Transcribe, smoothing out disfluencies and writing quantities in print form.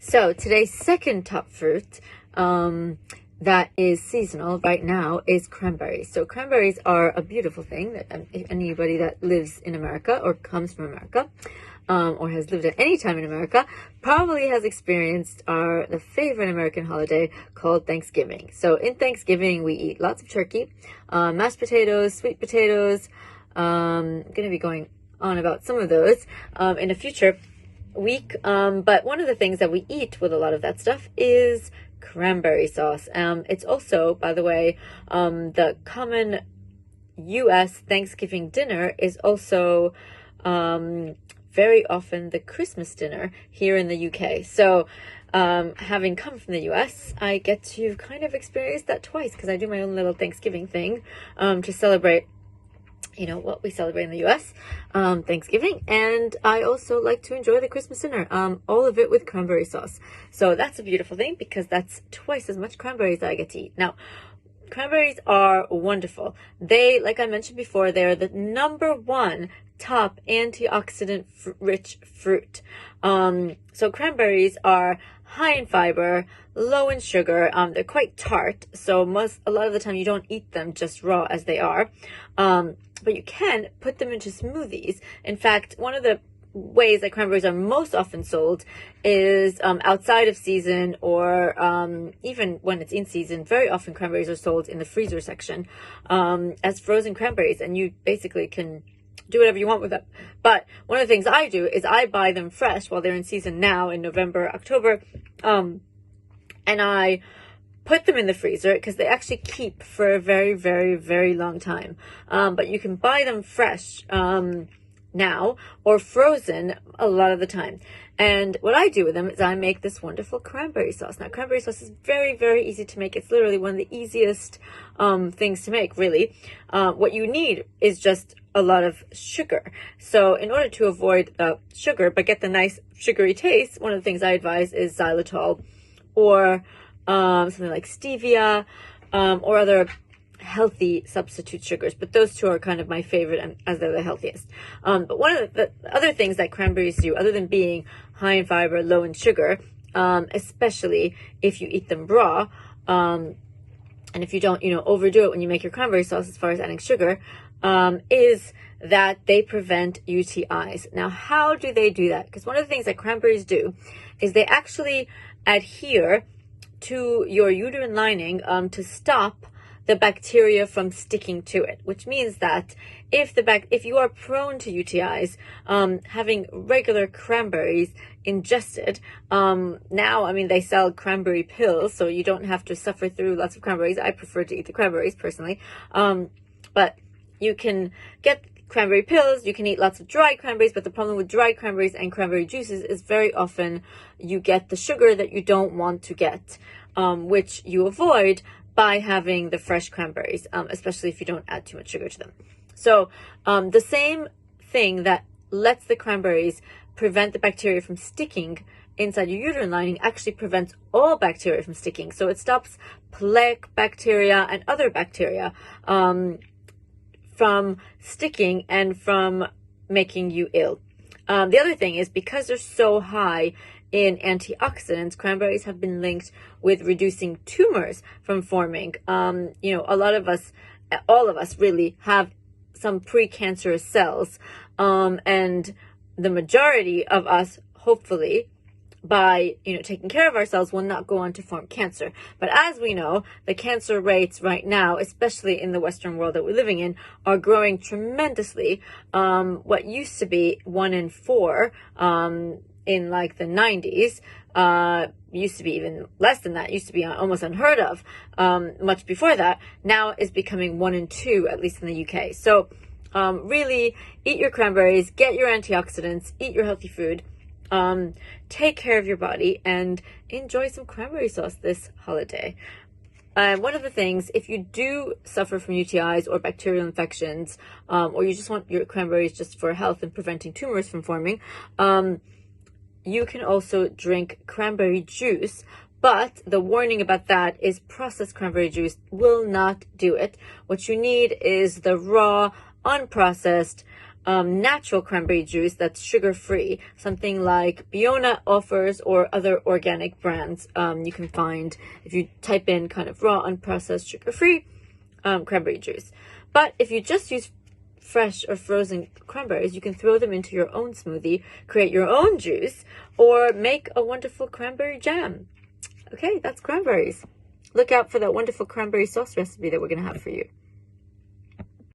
So today's second top fruit that is seasonal right now is cranberries. So cranberries are a beautiful thing that anybody that lives in America or comes from America or has lived at any time in America probably has experienced the favorite American holiday called Thanksgiving. So in Thanksgiving, we eat lots of turkey, mashed potatoes, sweet potatoes. I'm going to be going on about some of those in a future week. But one of the things that we eat with a lot of that stuff is cranberry sauce. It's also, by the way, the common U.S. Thanksgiving dinner is also very often the Christmas dinner here in the U.K. So having come from the U.S., I get to kind of experience that twice because I do my own little Thanksgiving thing to celebrate what we celebrate in the U.S., Thanksgiving. And I also like to enjoy the Christmas dinner, all of it with cranberry sauce. So that's a beautiful thing because that's twice as much cranberries that I get to eat. Now, cranberries are wonderful. They, like I mentioned before, they're the number one top antioxidant rich fruit. So cranberries are high in fiber, low in sugar. They're quite tart. So a lot of the time you don't eat them just raw as they are. But you can put them into smoothies. In fact, one of the ways that cranberries are most often sold is outside of season or even when it's in season. Very often cranberries are sold in the freezer section as frozen cranberries, and you basically can do whatever you want with them. But one of the things I do is I buy them fresh while they're in season now in November, October, and I put them in the freezer because they actually keep for a very, very, very long time. But you can buy them fresh now or frozen a lot of the time. And what I do with them is I make this wonderful cranberry sauce. Now, cranberry sauce is very, very easy to make. It's literally one of the easiest things to make, really. What you need is just a lot of sugar. So in order to avoid sugar but get the nice sugary taste, one of the things I advise is xylitol or something like stevia or other healthy substitute sugars. But those two are kind of my favorite as they're the healthiest. But one of the other things that cranberries do, other than being high in fiber, low in sugar, especially if you eat them raw, and if you don't, overdo it when you make your cranberry sauce as far as adding sugar, is that they prevent UTIs. Now, how do they do that? Because one of the things that cranberries do is they actually adhere to your uterine lining to stop the bacteria from sticking to it, which means that if you are prone to UTIs, having regular cranberries ingested, now, they sell cranberry pills, so you don't have to suffer through lots of cranberries. I prefer to eat the cranberries personally, but you can get cranberry pills, you can eat lots of dried cranberries, but the problem with dried cranberries and cranberry juices is very often you get the sugar that you don't want to get, which you avoid by having the fresh cranberries, especially if you don't add too much sugar to them. So the same thing that lets the cranberries prevent the bacteria from sticking inside your uterine lining actually prevents all bacteria from sticking. So it stops plaque bacteria and other bacteria from sticking and from making you ill. The other thing is because they're so high in antioxidants, cranberries have been linked with reducing tumors from forming. A lot of us, all of us really have some precancerous cells. And the majority of us, hopefully, by taking care of ourselves, will not go on to form cancer. But as we know, the cancer rates right now, especially in the Western world that we're living in, are growing tremendously. What used to be 1 in 4 in like the 90s, used to be even less than that, used to be almost unheard of much before that, now is becoming 1 in 2, at least in the UK. So really eat your cranberries, get your antioxidants, eat your healthy food, take care of your body, and enjoy some cranberry sauce this holiday. One of the things, if you do suffer from UTIs or bacterial infections, or you just want your cranberries just for health and preventing tumors from forming, you can also drink cranberry juice. But the warning about that is processed cranberry juice will not do it. What you need is the raw, unprocessed, natural cranberry juice that's sugar-free, something like Biona offers or other organic brands you can find if you type in kind of raw, unprocessed, sugar-free cranberry juice. But if you just use fresh or frozen cranberries, you can throw them into your own smoothie, create your own juice, or make a wonderful cranberry jam. Okay, that's cranberries. Look out for that wonderful cranberry sauce recipe that we're going to have for you.